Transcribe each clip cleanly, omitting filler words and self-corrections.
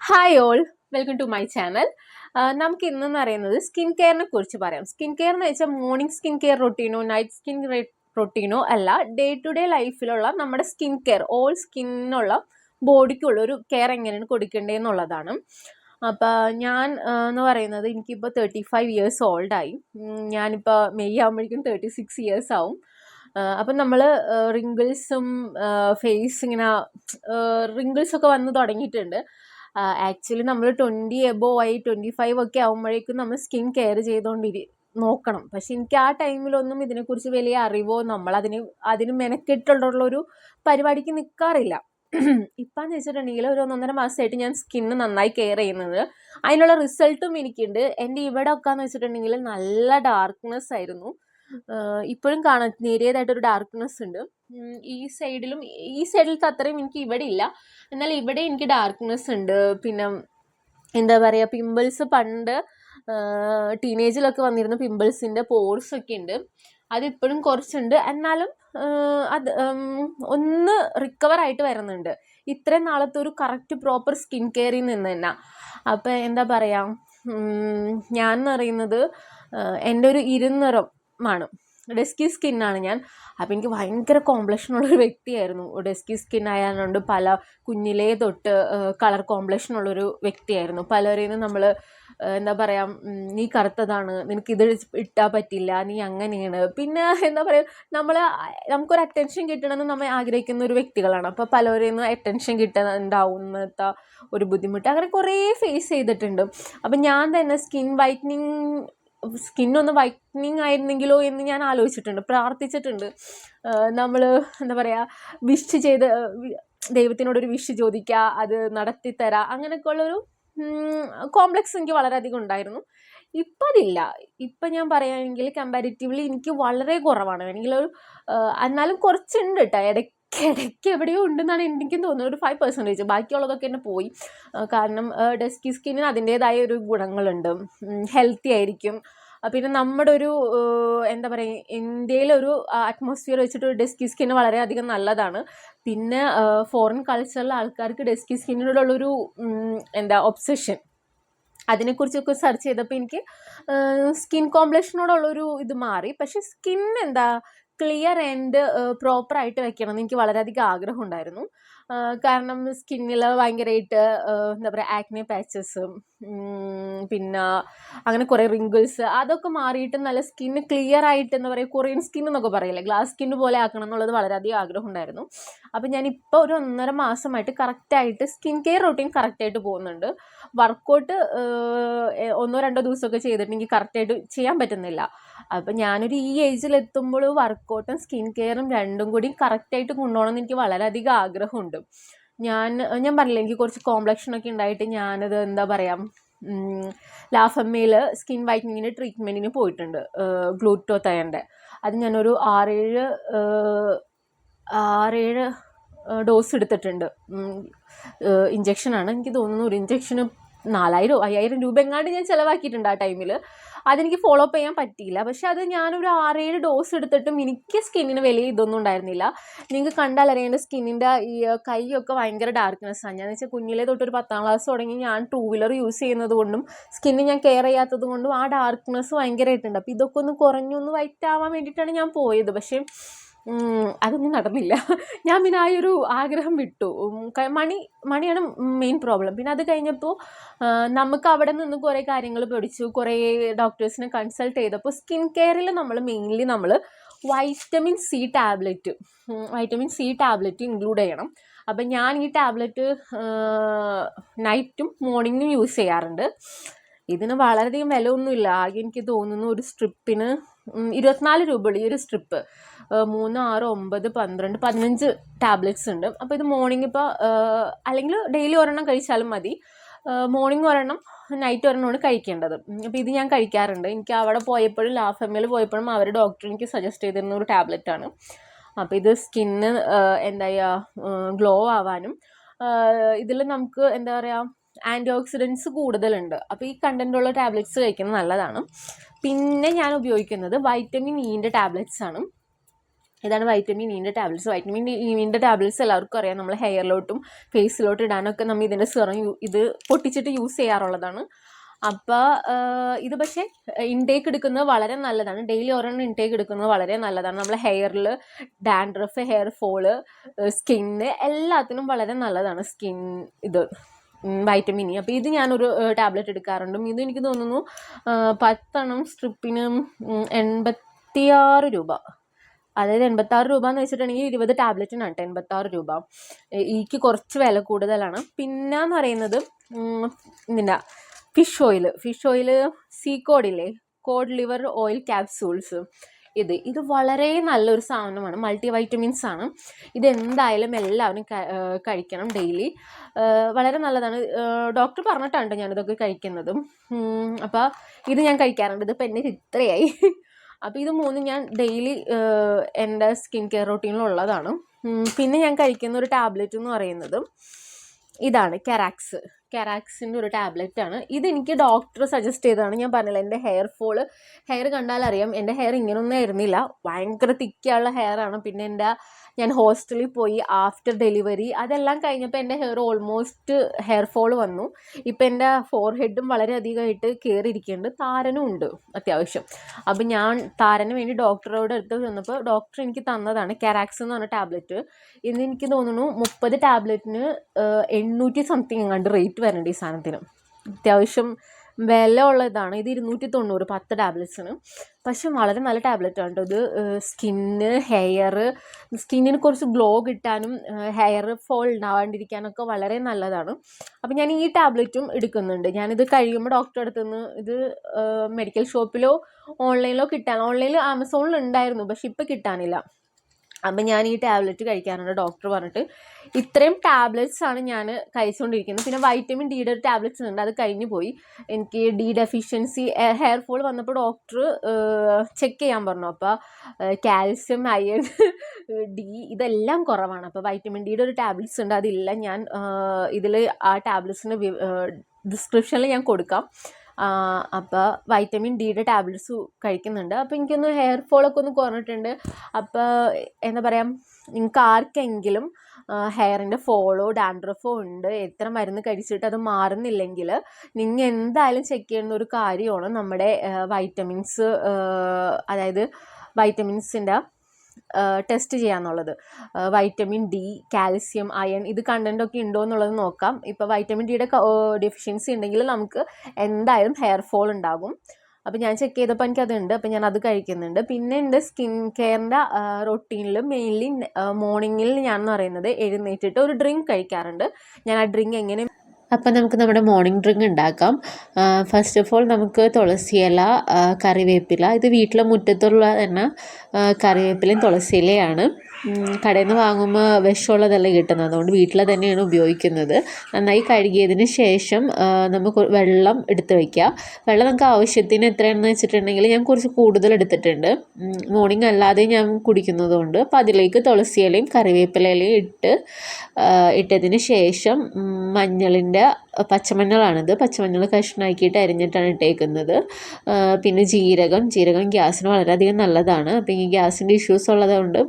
Hi all, welcome to my channel. നമുക്ക് ഇന്നെന്ന് പറയുന്നത് സ്കിൻ കെയറിനെ കുറിച്ച് പറയാം. സ്കിൻ കെയർ എന്ന് വെച്ചാൽ മോർണിംഗ് സ്കിൻ കെയർ റൊട്ടീനോ നൈറ്റ് സ്കിൻ റൊട്ടീനോ അല്ല, ഡേ ടു ഡേ ലൈഫിലുള്ള നമ്മുടെ സ്കിൻ കെയർ, ഓൾ സ്കിന്നിനുള്ള ബോഡിക്കുള്ള ഒരു കെയർ എങ്ങനെയാണ് കൊടുക്കേണ്ടതെന്നുള്ളതാണ്. അപ്പോൾ ഞാൻ എന്ന് പറയുന്നത് എനിക്കിപ്പോൾ 35 ഇയേഴ്സ് ഓൾഡായി. ഞാനിപ്പോൾ മെയ് ആകുമ്പോഴേക്കും 36 ഇയേഴ്സ് ആവും. അപ്പം നമ്മൾ റിങ്കിൾസും ഫേസ് ഇങ്ങനെ റിങ്കിൾസൊക്കെ വന്ന് തുടങ്ങിയിട്ടുണ്ട്. ആക്ച്വലി നമ്മൾ 20 എബോവ് ആയി 25 ഒക്കെ ആകുമ്പോഴേക്കും നമ്മൾ സ്കിൻ കെയർ നോക്കണം. പക്ഷെ എനിക്ക് ആ ടൈമിലൊന്നും ഇതിനെക്കുറിച്ച് വലിയ അറിവോ അതിന് മെനക്കെട്ടുള്ളൊരു പരിപാടിക്ക് നിൽക്കാറില്ല. ഇപ്പമെന്ന് വെച്ചിട്ടുണ്ടെങ്കിൽ ഒരു 1.5 മാസമായിട്ട് ഞാൻ സ്കിന്ന് നന്നായി കെയർ ചെയ്യുന്നത്. അതിനുള്ള റിസൾട്ടും എനിക്കുണ്ട്. എൻ്റെ ഇവിടെ ഒക്കെ എന്ന് വെച്ചിട്ടുണ്ടെങ്കിൽ നല്ല ഡാർക്ക്നെസ് ആയിരുന്നു. ഇപ്പോഴും കാണാൻ നേരിയതായിട്ടൊരു ഡാർക്ക്നെസ് ഉണ്ട്. ഈ സൈഡിലത്തെ അത്രയും എനിക്ക് ഇവിടെ ഇല്ല, എന്നാൽ ഇവിടെ എനിക്ക് ഡാർക്ക്നെസ് ഉണ്ട്. പിന്നെ എന്താ പറയുക, പിമ്പിൾസ് പണ്ട് ടീനേജിലൊക്കെ വന്നിരുന്ന പിമ്പിൾസിൻ്റെ പോർസൊക്കെ ഉണ്ട്. അതിപ്പോഴും കുറച്ചുണ്ട്, എന്നാലും അത് ഒന്ന് റിക്കവറായിട്ട് വരുന്നുണ്ട്. ഇത്രയും നാളത്തെ ഒരു കറക്റ്റ് പ്രോപ്പർ സ്കിൻ കെയറിൽ നിന്ന് തന്നെ. അപ്പം എന്താ പറയുക, ഞാൻ എന്ന് പറയുന്നത് എൻ്റെ ഒരു ഇരുനിറമാണ്, ഡെസ്കി സ്കിന്നാണ് ഞാൻ. അപ്പം എനിക്ക് ഭയങ്കര കോംപ്ലക്ഷനുള്ളൊരു വ്യക്തിയായിരുന്നു. ഡെസ്കി സ്കിൻ ആയതുകൊണ്ട് കുഞ്ഞിലേ തൊട്ട് കളർ കോംപ്ലക്ഷനുള്ളൊരു വ്യക്തിയായിരുന്നു. പലരെയും നമ്മൾ എന്താ പറയുക, നീ കറുത്തതാണ്, നിനക്കിത് ഇട്ടാൽ പറ്റില്ല, നീ അങ്ങനെയാണ്. പിന്നെ എന്താ പറയുക, നമുക്കൊരു അറ്റൻഷൻ കിട്ടണമെന്ന് നമ്മൾ ആഗ്രഹിക്കുന്ന ഒരു വ്യക്തികളാണ്. അപ്പോൾ പലരെയും അറ്റൻഷൻ കിട്ടാനുണ്ടാവുന്നത്തെ ഒരു ബുദ്ധിമുട്ട് അങ്ങനെ കുറേ ഫേസ് ചെയ്തിട്ടുണ്ട്. അപ്പം ഞാൻ തന്നെ സ്കിന്നൊന്ന് വൈറ്റനിങ് ആയിരുന്നെങ്കിലോ എന്ന് ഞാൻ ആലോചിച്ചിട്ടുണ്ട്, പ്രാർത്ഥിച്ചിട്ടുണ്ട്. നമ്മൾ എന്താ പറയുക, ദൈവത്തിനോടൊരു വിഷ് ചോദിക്കുക, അത് നടത്തിത്തരാം, അങ്ങനെയൊക്കെ ഉള്ളൊരു കോംപ്ലക്സ് എനിക്ക് വളരെയധികം ഉണ്ടായിരുന്നു. ഇപ്പം അതില്ല. ഇപ്പം ഞാൻ പറയുകയാണെങ്കിൽ കമ്പാരിറ്റീവ്ലി എനിക്ക് വളരെ കുറവാണ്. എന്നാലും കുറച്ചുണ്ട് കേട്ടോ, ഇടയ്ക്ക് എവിടെയോ ഉണ്ടെന്നാണ് എനിക്കും തോന്നുന്നത്. ഒരു 5%. ബാക്കിയുള്ളതൊക്കെ തന്നെ പോയി. കാരണം ഡെസ്കി സ്കിന്നിന് അതിൻ്റേതായ ഒരു ഗുണങ്ങളുണ്ട്. ഹെൽത്തി ആയിരിക്കും. പിന്നെ നമ്മുടെ ഒരു എന്താ പറയുക, ഇന്ത്യയിലൊരു അറ്റ്മോസ്ഫിയർ വെച്ചിട്ട് ഡെസ്കി സ്കിന്ന് വളരെയധികം നല്ലതാണ്. പിന്നെ ഫോറിൻ കൾച്ചറിലെ ആൾക്കാർക്ക് ഡെസ്കി സ്കിന്നിനോടുള്ളൊരു ഒബ്സഷൻ, അതിനെക്കുറിച്ചൊക്കെ സെർച്ച് ചെയ്തപ്പോൾ എനിക്ക് സ്കിൻ കോംപ്ലക്ഷനോടുള്ളൊരു ഇത് മാറി. പക്ഷെ സ്കിൻ ക്ലിയർ ആൻഡ് പ്രോപ്പറായിട്ട് വെക്കണം എന്ന് എനിക്ക് വളരെയധികം ആഗ്രഹം ഉണ്ടായിരുന്നു. കാരണം സ്കിന്നിൽ ഭയങ്കരമായിട്ട് എന്താ പറയുക, ആക്നെ പാച്ചസ്, പിന്നെ അങ്ങനെ കുറേ റിങ്കിൾസ്, അതൊക്കെ മാറിയിട്ട് നല്ല സ്കിന്ന് ക്ലിയർ ആയിട്ട്, എന്താ പറയുക, കൊറിയൻ സ്കിൻ എന്നൊക്കെ പറയില്ലേ, ഗ്ലാസ് സ്കിന്ന് പോലെ ആക്കണം എന്നുള്ളത് വളരെയധികം ആഗ്രഹം ഉണ്ടായിരുന്നു. അപ്പം ഞാനിപ്പോൾ ഒരു 1.5 മാസമായിട്ട് കറക്റ്റായിട്ട് സ്കിൻ കെയർ റൊട്ടീൻ കറക്റ്റായിട്ട് പോകുന്നുണ്ട്. വർക്കൗട്ട് 1-2 ദിവസമൊക്കെ ചെയ്തിട്ട് എനിക്ക് കറക്റ്റായിട്ട് ചെയ്യാൻ പറ്റുന്നില്ല. അപ്പം ഞാനൊരു ഈ ഏജിലെത്തുമ്പോൾ വർക്കൗട്ടും സ്കിൻ കെയറും രണ്ടും കൂടി കറക്റ്റായിട്ട് കൊണ്ടുപോകണമെന്ന് എനിക്ക് വളരെയധികം ആഗ്രഹമുണ്ട്. ഞാൻ പറഞ്ഞില്ല, എനിക്ക് കുറച്ച് കോംപ്ലക്ഷനൊക്കെ ഉണ്ടായിട്ട് ഞാനത് എന്താ പറയുക, ലാഫമ്മയിൽ സ്കിൻ വൈറ്റനിങ്ങിന് ട്രീറ്റ്മെൻറ്റിന് പോയിട്ടുണ്ട്, ഗ്ലൂട്ടോതയോൻ്റെ. അത് ഞാനൊരു 6-7 ഡോസ് എടുത്തിട്ടുണ്ട്. ഇഞ്ചക്ഷനാണ്, എനിക്ക് തോന്നുന്നു ഒരു ഇഞ്ചക്ഷന് 4,000-5,000 രൂപ എങ്ങാണ്ട് ഞാൻ ചിലവാക്കിയിട്ടുണ്ട് ആ ടൈമിൽ. അതെനിക്ക് ഫോളോ അപ്പ് ചെയ്യാൻ പറ്റിയില്ല. പക്ഷെ അത് ഞാനൊരു 6-7 ഡോസ് എടുത്തിട്ടും എനിക്ക് സ്കിന്നിന് വലിയ ഇതൊന്നും ഉണ്ടായിരുന്നില്ല. നിങ്ങൾക്ക് കണ്ടാൽ അറിയാം, എൻ്റെ സ്കിന്നിൻ്റെ ഈ കൈയൊക്കെ ഭയങ്കര ഡാർക്ക്നെസ്സാണ്. ഞാൻ വെച്ചാൽ കുഞ്ഞിലേ തൊട്ടൊരു 10ാം ക്ലാസ് തുടങ്ങി ഞാൻ 2 വീലർ യൂസ് ചെയ്യുന്നത് കൊണ്ടും സ്കിന്ന് ഞാൻ കെയർ ചെയ്യാത്തത് കൊണ്ടും ആ ഡാർക്ക്നെസ് ഭയങ്കരമായിട്ടുണ്ട്. അപ്പോൾ ഇതൊക്കെ ഒന്ന് കുറഞ്ഞൊന്ന് വൈറ്റ് ആവാൻ വേണ്ടിയിട്ടാണ് ഞാൻ പോയത്. പക്ഷേ അതൊന്നും നടന്നില്ല. ഞാൻ പിന്നെ ആ ഒരു ആഗ്രഹം വിട്ടു. മണിയാണ് മെയിൻ പ്രോബ്ലം. പിന്നെ അത് കഴിഞ്ഞപ്പോൾ നമുക്ക് അവിടെ നിന്ന് കുറേ കാര്യങ്ങൾ പഠിച്ചു, കുറേ ഡോക്ടേഴ്സിനെ കൺസൾട്ട് ചെയ്തപ്പോൾ സ്കിൻ കെയറിൽ മെയിൻലി നമ്മൾ വൈറ്റമിൻ സി ടാബ്ലറ്റ് ഇൻക്ലൂഡ് ചെയ്യണം. അപ്പം ഞാൻ ഈ ടാബ്ലറ്റ് നൈറ്റും മോർണിംഗും യൂസ് ചെയ്യാറുണ്ട്. ഇതിന് വളരെയധികം വില ഒന്നുമില്ല. ആകെ എനിക്ക് തോന്നുന്നു ഒരു സ്ട്രിപ്പിന് 24 രൂപയുള്ളൂ ഈ ഒരു സ്ട്രിപ്പ്. 3, 6, 9, 12, 15 ടാബ്ലറ്റ്സ് ഉണ്ട്. അപ്പോൾ ഇത് മോർണിംഗ് ഇപ്പോൾ അല്ലെങ്കിൽ ഡെയിലി ഒരെണ്ണം കഴിച്ചാലും മതി. മോർണിംഗ് ഒരെണ്ണം, നൈറ്റ് ഒരെണ്ണമാണ് കഴിക്കേണ്ടത്. അപ്പോൾ ഇത് ഞാൻ കഴിക്കാറുണ്ട്. എനിക്ക് അവിടെ പോയപ്പോഴും ലാഫമ്മയിൽ പോയപ്പോഴും ഡോക്ടർ എനിക്ക് സജസ്റ്റ് ചെയ്തിരുന്ന ഒരു ടാബ്ലറ്റാണ്. അപ്പോൾ ഇത് സ്കിന്ന് ഗ്ലോ ആവാനും ഇതിൽ നമുക്ക് എന്താ പറയുക, ആൻറ്റി ഓക്സിഡൻസ് കൂടുതലുണ്ട്. അപ്പോൾ ഈ കണ്ടൻറ്റുള്ള ടാബ്ലറ്റ്സ് കഴിക്കുന്നത് നല്ലതാണ്. പിന്നെ ഞാൻ ഉപയോഗിക്കുന്നത് വൈറ്റമിൻ ഇൻ്റെ ടാബ്ലറ്റ്സ് ആണ്. ഇതാണ് വൈറ്റമിൻ ഇൻ്റെ ടാബ്ലറ്റ്സ്. വൈറ്റമിൻ ഇൻ്റെ ടാബ്ലറ്റ്സ് എല്ലാവർക്കും അറിയാം, നമ്മൾ ഹെയറിലോട്ടും ഫേസിലോട്ടും ഇടാനൊക്കെ നമ്മൾ ഇതിൻ്റെ സിറം ഇത് പൊട്ടിച്ചിട്ട് യൂസ് ചെയ്യാറുള്ളതാണ്. അപ്പോൾ ഇത് പക്ഷേ ഇൻടേക്ക് എടുക്കുന്നത് വളരെ നല്ലതാണ്. ഡെയിലി ഒരെണ്ണം ഇൻടേക്ക് എടുക്കുന്നത് വളരെ നല്ലതാണ്. നമ്മളെ ഹെയറിൽ ഡാൻഡ്രഫ്, ഹെയർ ഫോള്, സ്കിന്ന് എല്ലാത്തിനും വളരെ നല്ലതാണ് ഇത് വൈറ്റമിൻ ഇ. അപ്പോൾ ഇത് ഞാനൊരു ടാബ്ലറ്റ് എടുക്കാറുണ്ട്. ഇത് എനിക്ക് തോന്നുന്നു 10 സ്ട്രിപ്പിന് 86 രൂപ. അതായത് 86 രൂപ എന്ന് വെച്ചിട്ടുണ്ടെങ്കിൽ 20 ടാബ്ലറ്റിനാണ് 86 രൂപ. ഈക്ക് കുറച്ച് വില കൂടുതലാണ്. പിന്നെന്ന് പറയുന്നത് ഇതിൻ്റെ ഫിഷ് ഓയിൽ സീക്കോഡില്ലേ, കോഡ് ലിവർ ഓയിൽ ക്യാപ്സൂൾസ്. ഇത് വളരെ നല്ലൊരു സാധനമാണ്, മൾട്ടി വൈറ്റമിൻസ് ആണ്. ഇതെന്തായാലും എല്ലാവരും കഴിക്കണം ഡെയിലി. വളരെ നല്ലതാണ്. ഡോക്ടർ പറഞ്ഞിട്ടാണ് ഞാനിതൊക്കെ കഴിക്കുന്നതും. അപ്പോൾ ഇത് ഞാൻ കഴിക്കാറുണ്ട്. ഇതിപ്പോൾ എന്നെ ഇത്രയായി. അപ്പോൾ ഇത് 3 ഞാൻ ഡെയിലി എൻ്റെ സ്കിൻ കെയർ റൊട്ടീനിലുള്ളതാണ്. പിന്നെ ഞാൻ കഴിക്കുന്ന ഒരു ടാബ്ലറ്റ് എന്ന് പറയുന്നത് ഇതാണ് കെറാക്സിൻ്റെ ഒരു ടാബ്ലറ്റാണ്. ഇതെനിക്ക് ഡോക്ടർ സജസ്റ്റ് ചെയ്തതാണ്. ഞാൻ പറഞ്ഞില്ല, എൻ്റെ ഹെയർ കണ്ടാലറിയാം എൻ്റെ ഹെയർ ഇങ്ങനെയൊന്നും ആയിരുന്നില്ല, ഭയങ്കര തിക്കുള്ള ഹെയറാണ്. പിന്നെ ഞാൻ ഹോസ്റ്റലിൽ പോയി ആഫ്റ്റർ ഡെലിവറി അതെല്ലാം കഴിഞ്ഞപ്പോൾ എൻ്റെ ഓൾമോസ്റ്റ് ഹെയർ ഫോൾ വന്നു. ഇപ്പം എൻ്റെ ഫോർഹെഡും വളരെയധികമായിട്ട് കയറിയിരിക്കുന്നുണ്ട്, താരനും ഉണ്ട് അത്യാവശ്യം. അപ്പം ഞാൻ താരന് വേണ്ടി ഡോക്ടറോട് അടുത്ത് ചെന്നപ്പോൾ ഡോക്ടർ എനിക്ക് തന്നതാണ് കെറാക്സ് എന്ന് പറഞ്ഞ ടാബ്ലറ്റ്. ഇന്ന് എനിക്ക് തോന്നുന്നു 30 ടാബ്ലറ്റിന് 800 സംതിങ് എങ്ങാണ്ട് റേറ്റ് വരുന്നുണ്ട് ഈ സാധനത്തിന്. അത്യാവശ്യം വില ഉള്ള ഇതാണ്. ഇത് 290 10 ടാബ്ലറ്റ്സിന്. പക്ഷെ വളരെ നല്ല ടാബ്ലറ്റാണ് കേട്ടോ ഇത്. സ്കിന്നിന് കുറച്ച് ഗ്ലോ കിട്ടാനും ഹെയർ ഫോൾ ഉണ്ടാവാണ്ടിരിക്കാനൊക്കെ വളരെ നല്ലതാണ്. അപ്പം ഞാൻ ഈ ടാബ്ലറ്റും എടുക്കുന്നുണ്ട്. ഞാനിത് കഴിയുമ്പോൾ ഡോക്ടറെ അടുത്ത് നിന്ന് ഇത് മെഡിക്കൽ ഷോപ്പിലോ ഓൺലൈനിലോ ഓൺലൈനിൽ ആമസോണിൽ ഉണ്ടായിരുന്നു, പക്ഷെ ഇപ്പം കിട്ടാനില്ല. അപ്പം ഞാൻ ഈ ടാബ്ലറ്റ് കഴിക്കാറുണ്ട് ഡോക്ടർ പറഞ്ഞിട്ട്. ഇത്രയും ടാബ്ലറ്റ്സ് ആണ് ഞാൻ കഴിച്ചുകൊണ്ടിരിക്കുന്നത്. പിന്നെ വൈറ്റമിൻ ഡിയുടെ ഒരു ടാബ്ലറ്റ്സ് ഉണ്ട്, അത് കഴിഞ്ഞു പോയി. എനിക്ക് ഡി ഡെഫിഷ്യൻസി ഹെയർ ഫോൾ വന്നപ്പോൾ ഡോക്ടർ ചെക്ക് ചെയ്യാൻ പറഞ്ഞു. അപ്പോൾ കാൽസ്യം, അയൺ, ഡി ഇതെല്ലാം കുറവാണ്. അപ്പോൾ വൈറ്റമിൻ ഡിയുടെ ഒരു ടാബ്ലറ്റ്സ് ഉണ്ട്, അതില്ല. ഞാൻ ഇതിൽ ആ ടാബ്ലറ്റ്സിന് ഡിസ്ക്രിപ്ഷനിൽ ഞാൻ കൊടുക്കാം. അപ്പോൾ വൈറ്റമിൻ ഡിയുടെ ടാബ്ലറ്റ്സ് കഴിക്കുന്നുണ്ട്. അപ്പോൾ എനിക്കൊന്ന് ഹെയർ ഫോളൊക്കെ ഒന്ന് കുറഞ്ഞിട്ടുണ്ട്. അപ്പോൾ എന്താ പറയുക, നിങ്ങൾക്ക് ആർക്കെങ്കിലും ഹെയറിൻ്റെ ഫോളോ ഡാൻഡ്രഫോ ഉണ്ട്, എത്ര മരുന്ന് കഴിച്ചിട്ട് അത് മാറുന്നില്ലെങ്കിൽ നിങ്ങൾ എന്തായാലും ചെക്ക് ചെയ്യുന്ന ഒരു കാര്യമാണ് നമ്മുടെ വൈറ്റമിൻസ്, അതായത് വൈറ്റമിൻസിൻ്റെ ടെസ്റ്റ് ചെയ്യാന്നുള്ളത്. വൈറ്റമിൻ ഡി, കാൽസ്യം, അയൺ ഇത് കണ്ടൻറ്റൊക്കെ ഉണ്ടോ എന്നുള്ളത് നോക്കാം. ഇപ്പോൾ വൈറ്റമിൻ ഡിയുടെ ഡെഫിഷ്യൻസി ഉണ്ടെങ്കിൽ നമുക്ക് എന്തായാലും ഹെയർ ഫോൾ ഉണ്ടാകും. അപ്പോൾ ഞാൻ ചെക്ക് ചെയ്തപ്പോൾ എനിക്കതുണ്ട്. അപ്പോൾ ഞാൻ അത് കഴിക്കുന്നുണ്ട്. പിന്നെ എൻ്റെ സ്കിൻ കെയറിൻ്റെ റൊട്ടീനിൽ മെയിൻലി മോർണിംഗിൽ ഞാൻ എന്ന് പറയുന്നത് എഴുന്നേറ്റിട്ട് ഒരു ഡ്രിങ്ക് കഴിക്കാറുണ്ട്. ഞാൻ ആ ഡ്രിങ്ക് എങ്ങനെ അപ്പം നമുക്ക് നമ്മുടെ മോർണിംഗ് ഡ്രിങ്ക് ഉണ്ടാക്കാം. ഫസ്റ്റ് ഓഫ് ഓൾ നമുക്ക് തുളസിയില, കറിവേപ്പില, ഇത് വീട്ടിലെ മുറ്റത്തുള്ള തന്നെ കറിവേപ്പിലയും തുളസിയിലയാണ്. കടയിൽ നിന്ന് വാങ്ങുമ്പോൾ വിഷമുള്ളതല്ല കിട്ടുന്നത്, അതുകൊണ്ട് വീട്ടിൽ തന്നെയാണ് ഉപയോഗിക്കുന്നത്. നന്നായി കഴുകിയതിന് ശേഷം നമുക്ക് വെള്ളം എടുത്ത് വയ്ക്കുക. വെള്ളം നമുക്ക് ആവശ്യത്തിന് എത്രയാണെന്ന് വെച്ചിട്ടുണ്ടെങ്കിൽ ഞാൻ കുറച്ച് കൂടുതൽ എടുത്തിട്ടുണ്ട്. മോർണിംഗ് അല്ലാതെ ഞാൻ കുടിക്കുന്നതുകൊണ്ട് അപ്പോൾ അതിലേക്ക് തുളസിയിലയും കറിവേപ്പിലയിലയും ഇട്ടതിന് ശേഷം പച്ചമഞ്ഞളാണിത്, പച്ചമഞ്ഞൾ കഷ്ണമാക്കിയിട്ട് അരിഞ്ഞിട്ടാണ് ഇട്ടേക്കുന്നത്. പിന്നെ ജീരകം ഗ്യാസിന് വളരെയധികം നല്ലതാണ്. അപ്പോൾ ഈ ഗ്യാസിൻ്റെ ഇഷ്യൂസ് ഉള്ളതുകൊണ്ട്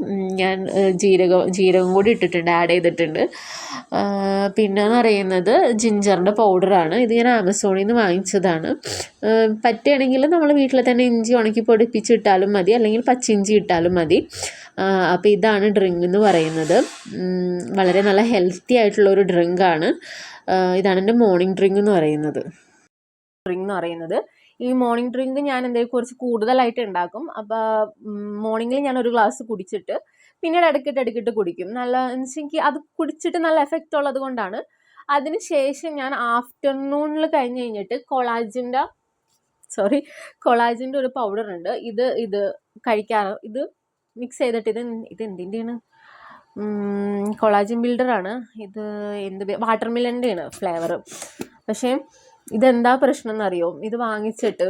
ഞാൻ ജീരകം കൂടി ആഡ് ചെയ്തിട്ടുണ്ട്. പിന്നെയെന്ന് പറയുന്നത് ജിഞ്ചറിൻ്റെ പൗഡറാണ്. ഇത് ഞാൻ ആമസോണിൽ നിന്ന് വാങ്ങിച്ചതാണ്. പറ്റുകയാണെങ്കിൽ നമ്മൾ വീട്ടിൽ തന്നെ ഇഞ്ചി ഉണക്കി പൊടിപ്പിച്ചിട്ടാലും മതി, അല്ലെങ്കിൽ പച്ചിഞ്ചി ഇട്ടാലും മതി. അപ്പോൾ ഇതാണ് ഡ്രിങ്ക് എന്ന് പറയുന്നത്. വളരെ നല്ല ഹെൽത്തി ആയിട്ടുള്ളൊരു ഡ്രിങ്കാണ്. ഇതാണ് എൻ്റെ മോർണിംഗ് ഡ്രിങ്ക് എന്ന് പറയുന്നത്. ഈ മോർണിംഗ് ഡ്രിങ്ക് ഞാൻ എന്തെങ്കിലും കുറച്ച് കൂടുതലായിട്ട് ഉണ്ടാക്കും. അപ്പോൾ മോർണിംഗിൽ ഞാൻ ഒരു ഗ്ലാസ് കുടിച്ചിട്ട് പിന്നീട് ഇടയ്ക്കിട്ട് കുടിക്കും. നല്ല എനിക്ക് അത് കുടിച്ചിട്ട് നല്ല എഫക്റ്റ് ഉള്ളത് കൊണ്ടാണ്. അതിന് ശേഷം ഞാൻ ആഫ്റ്റർനൂണിൽ കഴിഞ്ഞിട്ട് കൊളാജിൻ്റെ ഒരു പൗഡർ ഉണ്ട്, ഇത് കഴിക്കാറ്. ഇത് മിക്സ് ചെയ്തിട്ട് ഇത് എന്തിൻ്റെയാണ്, കൊളാജിൻ ബിൽഡറാണ്. ഇത് വാട്ടർ മിലൻ്റെയാണ് ഫ്ലേവർ. പക്ഷേ ഇതെന്താ പ്രശ്നം എന്നറിയോ, ഇത് വാങ്ങിച്ചിട്ട്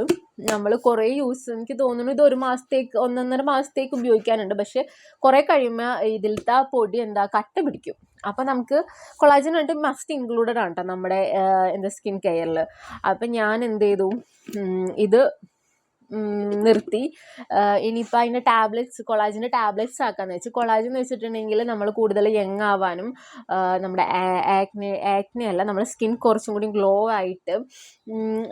നമ്മൾ കുറേ എനിക്ക് തോന്നുന്നു ഇത് 1.5 മാസത്തേക്ക് ഉപയോഗിക്കാനുണ്ട്. പക്ഷെ കുറേ കഴിയുമ്പോൾ ഇതിലത്തെ പൊടി കട്ട പിടിക്കും. അപ്പം നമുക്ക് കൊളാജൻ ആയിട്ട് മസ്റ്റ് ഇൻക്ലൂഡഡ് ആണ് കേട്ടോ നമ്മുടെ സ്കിൻ കെയറിൽ. അപ്പം ഞാൻ എന്ത് ചെയ്തു, ഇത് നിർത്തി. ഇനിയിപ്പോൾ അതിൻ്റെ ടാബ്ലറ്റ്സ്, കൊളാജിൻ്റെ ടാബ്ലറ്റ്സ് ആക്കാമെന്ന് വെച്ച്. കൊളാജ് എന്ന് വെച്ചിട്ടുണ്ടെങ്കിൽ നമ്മൾ കൂടുതൽ യങ് ആവാനും നമ്മുടെ ആക്നെ അല്ല, നമ്മുടെ സ്കിൻ കുറച്ചും കൂടി ഗ്ലോ ആയിട്ട്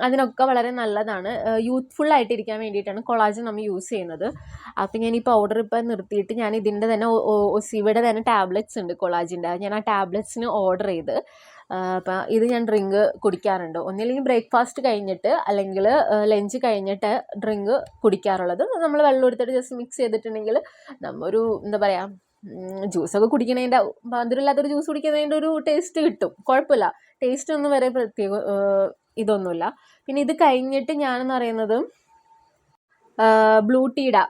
അതിനൊക്കെ വളരെ നല്ലതാണ്. യൂത്ത്ഫുൾ ആയിട്ടിരിക്കാൻ വേണ്ടിയിട്ടാണ് കൊളാജൻ നമ്മൾ യൂസ് ചെയ്യുന്നത്. അപ്പം ഞാൻ ഈ പൗഡർ ഇപ്പം നിർത്തിയിട്ട് ഞാൻ ഇതിൻ്റെ തന്നെ ഒസിവയുടെ തന്നെ ടാബ്ലറ്റ്സ് ഉണ്ട് കൊളാജിൻ്റെ. ഞാൻ ആ ടാബ്ലറ്റ്സിന് ഓർഡർ ചെയ്ത് അപ്പം ഇത് ഞാൻ ഡ്രിങ്ക് കുടിക്കാറുണ്ട്. ഒന്നില്ലെങ്കിൽ ബ്രേക്ക്ഫാസ്റ്റ് കഴിഞ്ഞിട്ട് അല്ലെങ്കിൽ ലഞ്ച് കഴിഞ്ഞിട്ട് ഡ്രിങ്ക് കുടിക്കാറുള്ളത്. നമ്മൾ വെള്ളം എടുത്തിട്ട് ജസ്റ്റ് മിക്സ് ചെയ്തിട്ടുണ്ടെങ്കിൽ നമ്മൊരു എന്താ പറയുക, ജ്യൂസൊക്കെ കുടിക്കണതിൻ്റെ, മധുരമില്ലാത്തൊരു ജ്യൂസ് കുടിക്കുന്നതിൻ്റെ ഒരു ടേസ്റ്റ് കിട്ടും. കുഴപ്പമില്ല, ടേസ്റ്റ് ഒന്നും വരെ പ്രത്യേക ഇതൊന്നുമില്ല. പിന്നെ ഇത് കഴിഞ്ഞിട്ട് ഞാനെന്ന് പറയുന്നത് ബ്ലൂ ടീയുടെ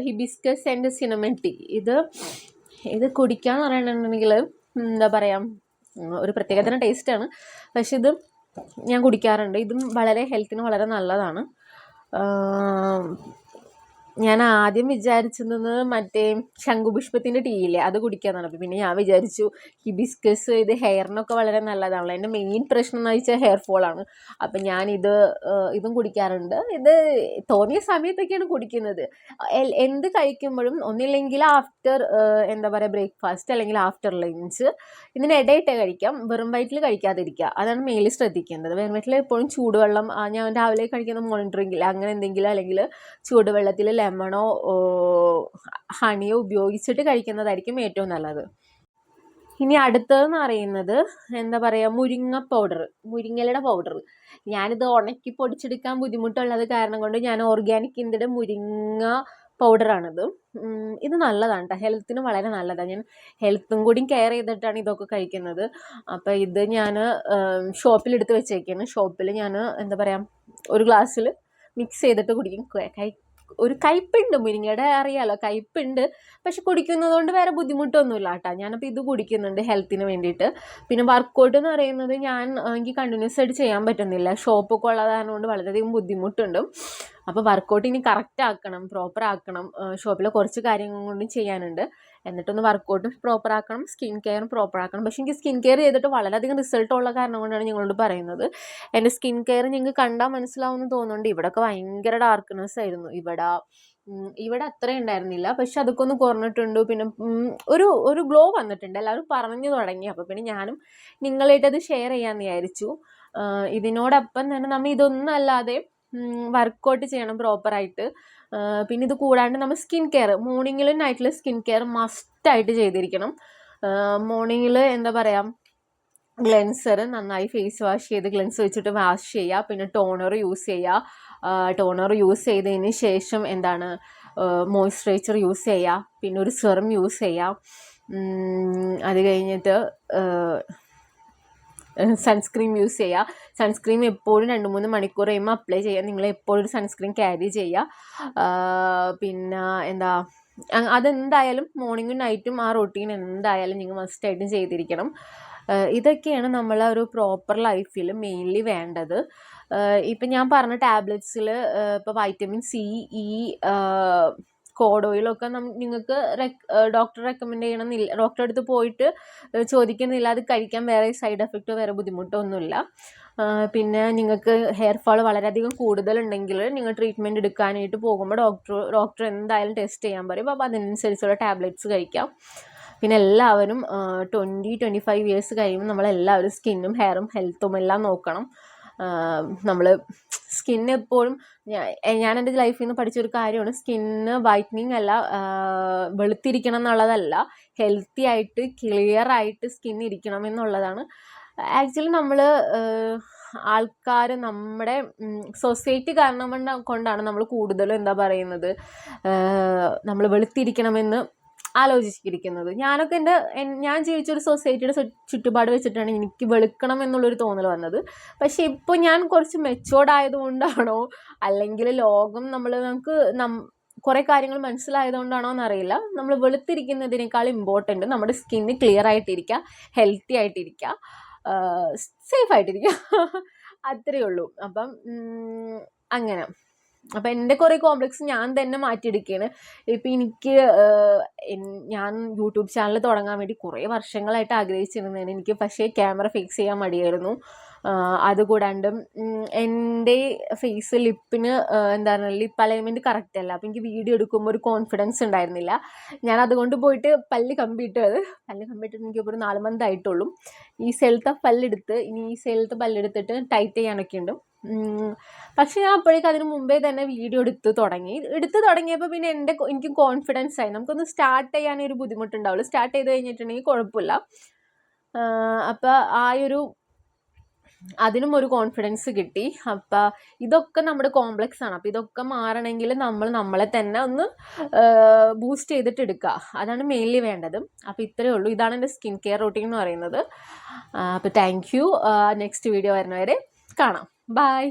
ഹിബിസ്കസ് ആൻഡ് സിനമൺ ടീ. ഇത് കുടിക്കാന്ന് പറയണമെന്നുണ്ടെങ്കിൽ എന്താ പറയുക, ഒരു പ്രത്യേകതരം ടേസ്റ്റാണ്. പക്ഷെ ഇത് ഞാൻ കുടിക്കാറുണ്ട്. ഇതും വളരെ ഹെൽത്തിന് വളരെ നല്ലതാണ്. ഞാൻ ആദ്യം വിചാരിച്ചിരുന്നത് മറ്റേ ശംഖുപുഷ്പത്തിൻ്റെ ടീ ഇല്ലേ, അത് കുടിക്കാന്നാണ്. അപ്പോൾ പിന്നെ ഞാൻ വിചാരിച്ചു ഹിബിസ്കസ് ഇത് ഹെയറിനൊക്കെ വളരെ നല്ലതാണല്ലോ. എൻ്റെ മെയിൻ പ്രശ്നം എന്ന് വെച്ചാൽ ഹെയർ ഫോളാണ്. അപ്പം ഞാനിത് ഇതും കുടിക്കാറുണ്ട്. ഇത് തോന്നിയ സമയത്തൊക്കെയാണ് കുടിക്കുന്നത്. എന്ത് കഴിക്കുമ്പോഴും ഒന്നില്ലെങ്കിൽ ആഫ്റ്റർ എന്താ പറയുക ബ്രേക്ക്ഫാസ്റ്റ് അല്ലെങ്കിൽ ആഫ്റ്റർ ലഞ്ച്, ഇതിനിടയിട്ടേ കഴിക്കാം. വെറും വയറ്റിൽ കഴിക്കാതിരിക്കുക, അതാണ് മെയിൻലി ശ്രദ്ധിക്കേണ്ടത്. വെറും വയറ്റിൽ എപ്പോഴും ചൂടുവെള്ളം, ഞാൻ രാവിലെ കഴിക്കുന്ന മോർണിംഗ് ഡ്രിങ്കിൽ അങ്ങനെ എന്തെങ്കിലും, അല്ലെങ്കിൽ ചൂടുവെള്ളത്തിൽ ലെമണോ ഹണിയോ ഉപയോഗിച്ചിട്ട് കഴിക്കുന്നതായിരിക്കും ഏറ്റവും നല്ലത്. ഇനി അടുത്തതെന്ന് പറയുന്നത് എന്താ പറയുക, മുരിങ്ങലയുടെ പൗഡർ. ഞാനിത് ഉണക്കി പൊടിച്ചെടുക്കാൻ ബുദ്ധിമുട്ടുള്ളത് കാരണം കൊണ്ട് ഞാൻ ഓർഗാനിക് ഇന്ത്യയുടെ മുരിങ്ങ പൗഡറാണിത്. ഇത് നല്ലതാണ് കേട്ടോ, ഹെൽത്തിന് വളരെ നല്ലതാണ്. ഞാൻ ഹെൽത്തും കൂടി കെയർ ചെയ്തിട്ടാണ് ഇതൊക്കെ കഴിക്കുന്നത്. അപ്പോൾ ഇത് ഞാൻ ഷോപ്പിലെടുത്ത് വെച്ചേക്കാണ്. ഷോപ്പിൽ ഞാൻ എന്താ പറയുക, ഒരു ഗ്ലാസ്സിൽ മിക്സ് ചെയ്തിട്ട് കുടിക്കും. ഒരു കയ്പ്പുണ്ട്, മുരിങ്ങയുടെ അറിയാലോ, കയ്പ്പുണ്ട്. പക്ഷെ കുടിക്കുന്നത് കൊണ്ട് വേറെ ബുദ്ധിമുട്ടൊന്നുമില്ല കേട്ടോ. ഞാനപ്പോൾ ഇത് കുടിക്കുന്നുണ്ട് ഹെൽത്തിന് വേണ്ടിയിട്ട്. പിന്നെ വർക്കൗട്ട് എന്ന് പറയുന്നത് എനിക്ക് കണ്ടിന്യൂസ് ആയിട്ട് ചെയ്യാൻ പറ്റുന്നില്ല. ഷോപ്പൊക്കെ ഉള്ളതാണ് കൊണ്ട് വളരെയധികം ബുദ്ധിമുട്ടുണ്ട്. അപ്പോൾ വർക്കൗട്ട് ഇനി കറക്റ്റ് ആക്കണം, പ്രോപ്പർ ആക്കണം. ഷോപ്പിലെ കുറച്ച് കാര്യങ്ങൾ കൊണ്ടും ചെയ്യാനുണ്ട്. എന്നിട്ടൊന്ന് വർക്കൗട്ട് പ്രോപ്പർ ആക്കണം, സ്കിൻ കെയറും പ്രോപ്പർ ആക്കണം. പക്ഷേ എനിക്ക് സ്കിൻ കെയർ ചെയ്തിട്ട് വളരെയധികം റിസൾട്ട് ഉള്ള കാരണം കൊണ്ടാണ് നിങ്ങളോട് പറയുന്നത്. എൻ്റെ സ്കിൻ കെയർ നിങ്ങൾക്ക് കണ്ടാൽ മനസ്സിലാവുമെന്ന് തോന്നുന്നുണ്ട്. ഇവിടെയൊക്കെ ഭയങ്കര ഡാർക്ക്നെസ് ആയിരുന്നു. ഇവിടെ അത്രയും ഉണ്ടായിരുന്നില്ല, പക്ഷെ അതൊക്കെ ഒന്ന് കുറഞ്ഞിട്ടുണ്ട്. പിന്നെ ഒരു ഗ്ലോ വന്നിട്ടുണ്ട്, എല്ലാവരും പറഞ്ഞു തുടങ്ങി. അപ്പോൾ പിന്നെ ഞാനും നിങ്ങളായിട്ടത് ഷെയർ ചെയ്യാമെന്ന് വിചാരിച്ചു. ഇതിനോടൊപ്പം തന്നെ നമ്മൾ ഇതൊന്നും അല്ലാതെ വർക്കൗട്ട് ചെയ്യണം പ്രോപ്പറായിട്ട്. പിന്നെ ഇത് കൂടാണ്ട് നമ്മൾ സ്കിൻ കെയർ മോർണിംഗിലും നൈറ്റിലും സ്കിൻ കെയർ മസ്റ്റായിട്ട് ചെയ്തിരിക്കണം. മോർണിംഗിൽ എന്താ പറയുക, ഗ്ലെൻസർ നന്നായി ഫേസ് വാഷ് ചെയ്ത് ഗ്ലെൻസ് വെച്ചിട്ട് വാഷ് ചെയ്യുക. പിന്നെ ടോണർ യൂസ് ചെയ്യുക. ടോണർ യൂസ് ചെയ്തതിന് ശേഷം എന്താണ് മോയ്സ്ചറൈസർ യൂസ് ചെയ്യുക. പിന്നെ ഒരു സെറം യൂസ് ചെയ്യുക. അത് കഴിഞ്ഞിട്ട് സൺസ്ക്രീൻ യൂസ് ചെയ്യുക. സൺസ്ക്രീൻ എപ്പോഴും 2-3 മണിക്കൂർ കഴിയുമ്പോൾ അപ്ലൈ ചെയ്യുക. നിങ്ങൾ എപ്പോഴും ഒരു സൺസ്ക്രീൻ ക്യാരി ചെയ്യുക. പിന്നെ എന്താ, അതെന്തായാലും മോർണിംഗും നൈറ്റും ആ റൊട്ടീൻ എന്തായാലും നിങ്ങൾ മസ്റ്റായിട്ടും ചെയ്തിരിക്കണം. ഇതൊക്കെയാണ് നമ്മളെ ഒരു പ്രോപ്പർ ലൈഫിൽ മെയിൻലി വേണ്ടത്. ഇപ്പം ഞാൻ പറഞ്ഞ ടാബ്ലറ്റ്സിൽ ഇപ്പോൾ വൈറ്റമിൻ സി, ഇ, കോഡ് ഓയിലൊക്കെ നിങ്ങൾക്ക് ഡോക്ടർ റെക്കമെൻഡ് ചെയ്യണമെന്നില്ല, ഡോക്ടറെ അടുത്ത് പോയിട്ട് ചോദിക്കുന്നില്ല. അത് കഴിക്കാൻ വേറെ സൈഡ് എഫക്റ്റോ വേറെ ബുദ്ധിമുട്ടോ ഒന്നുമില്ല. പിന്നെ നിങ്ങൾക്ക് ഹെയർ ഫാൾ വളരെയധികം കൂടുതലുണ്ടെങ്കിൽ നിങ്ങൾ ട്രീറ്റ്മെൻറ്റ് എടുക്കാനായിട്ട് പോകുമ്പോൾ ഡോക്ടർ എന്തായാലും ടെസ്റ്റ് ചെയ്യാൻ പറയും. അപ്പോൾ അതിനനുസരിച്ചുള്ള ടാബ്ലറ്റ്സ് കഴിക്കാം. പിന്നെ എല്ലാവരും 20-25 ഇയേഴ്സ് കഴിയുമ്പോൾ നമ്മളെല്ലാവരും സ്കിന്നും ഹെയറും ഹെൽത്തും എല്ലാം നോക്കണം. നമ്മൾ സ്കിന്ന് എപ്പോഴും ഞാൻ എൻ്റെ ലൈഫിൽ നിന്ന് പഠിച്ചൊരു കാര്യമാണ്, സ്കിന്ന് വൈറ്റനിങ് അല്ല, വെളുത്തിരിക്കണം എന്നുള്ളതല്ല, ഹെൽത്തി ആയിട്ട് ക്ലിയർ ആയിട്ട് സ്കിൻ ഇരിക്കണം എന്നുള്ളതാണ്. ആക്ച്വലി നമ്മൾ ആൾക്കാർ നമ്മുടെ സൊസൈറ്റി കാരണം കൊണ്ടാണ് നമ്മൾ കൂടുതലും എന്താ പറയുന്നത്, നമ്മൾ വെളുത്തിരിക്കണമെന്ന് ആലോചിച്ചിരിക്കുന്നത്. ഞാനൊക്കെ ഞാൻ ജീവിച്ചൊരു സൊസൈറ്റിയുടെ ചുറ്റുപാട് വെച്ചിട്ടാണ് എനിക്ക് വെളുക്കണം എന്നുള്ളൊരു തോന്നൽ വന്നത്. പക്ഷെ ഇപ്പോൾ ഞാൻ കുറച്ച് മെച്ചുവേർഡ് ആയതുകൊണ്ടാണോ അല്ലെങ്കിൽ ലോകം നമുക്ക് കുറേ കാര്യങ്ങൾ മനസ്സിലായതുകൊണ്ടാണോ എന്നറിയില്ല, നമ്മൾ വെളുത്തിരിക്കുന്നതിനേക്കാൾ ഇമ്പോർട്ടൻ്റ് നമ്മുടെ സ്കിന്ന് ക്ലിയർ ആയിട്ടിരിക്കുക, ഹെൽത്തി ആയിട്ടിരിക്കുക, സേഫ് ആയിട്ടിരിക്കുക, അത്രയേ ഉള്ളൂ. അപ്പം അങ്ങനെ. അപ്പം എൻ്റെ കുറേ കോംപ്ലക്സ് ഞാൻ തന്നെ മാറ്റിയെടുക്കുകയാണ്. ഇപ്പം ഞാൻ യൂട്യൂബ് ചാനൽ തുടങ്ങാൻ വേണ്ടി കുറേ വർഷങ്ങളായിട്ട് ആഗ്രഹിച്ചിരുന്നതാണ് എനിക്ക്. പക്ഷേ ക്യാമറ ഫിക്സ് ചെയ്യാൻ മടിയായിരുന്നു. അതുകൂടാണ്ട് എൻ്റെ ഫേസ് ലിപ്പിന് എന്താ പറയുക ലിപ്പ് അലൈൻമെൻറ്റ് കറക്റ്റ് അല്ല. അപ്പോൾ എനിക്ക് വീഡിയോ എടുക്കുമ്പോൾ ഒരു കോൺഫിഡൻസ് ഉണ്ടായിരുന്നില്ല. ഞാൻ അതുകൊണ്ട് പോയിട്ട് പല്ല് കമ്പിയിട്ടത്. പല്ല് കമ്പിയിട്ടിട്ട് എനിക്കിപ്പോൾ ഒരു 4 മന്ത് ആയിട്ടുള്ളൂ. ഈ സൈഡിലത്തെ പല്ലെടുത്ത് ഇനി ഈ സൈഡിലത്തെ പല്ലെടുത്തിട്ട് ടൈറ്റ് ചെയ്യാനൊക്കെ ഉണ്ട്. പക്ഷെ ഞാൻ അപ്പോഴേക്കും അതിന് മുമ്പേ തന്നെ വീഡിയോ എടുത്ത് തുടങ്ങിയപ്പോൾ പിന്നെ എനിക്ക് കോൺഫിഡൻസ് ആയി. നമുക്കൊന്ന് സ്റ്റാർട്ട് ചെയ്യാനൊരു ബുദ്ധിമുട്ടുണ്ടാവുള്ളൂ. സ്റ്റാർട്ട് ചെയ്ത് കഴിഞ്ഞിട്ടുണ്ടെങ്കിൽ കുഴപ്പമില്ല. അപ്പോൾ അതിനും ഒരു കോൺഫിഡൻസ് കിട്ടി. അപ്പം ഇതൊക്കെ നമ്മുടെ കോംപ്ലക്സ് ആണ്. അപ്പോൾ ഇതൊക്കെ മാറണമെങ്കിൽ നമ്മളെ തന്നെ ഒന്ന് ബൂസ്റ്റ് ചെയ്തിട്ട് എടുക്കുക. അതാണ് മെയിൻലി വേണ്ടത്. അപ്പോൾ ഇത്രയേ ഉള്ളൂ. ഇതാണ് എൻ്റെ സ്കിൻ കെയർ റൂട്ടീൻ എന്ന് പറയുന്നത്. അപ്പോൾ താങ്ക് യു. നെക്സ്റ്റ് വീഡിയോ വരുന്നവരെ കാണാം. ബൈ.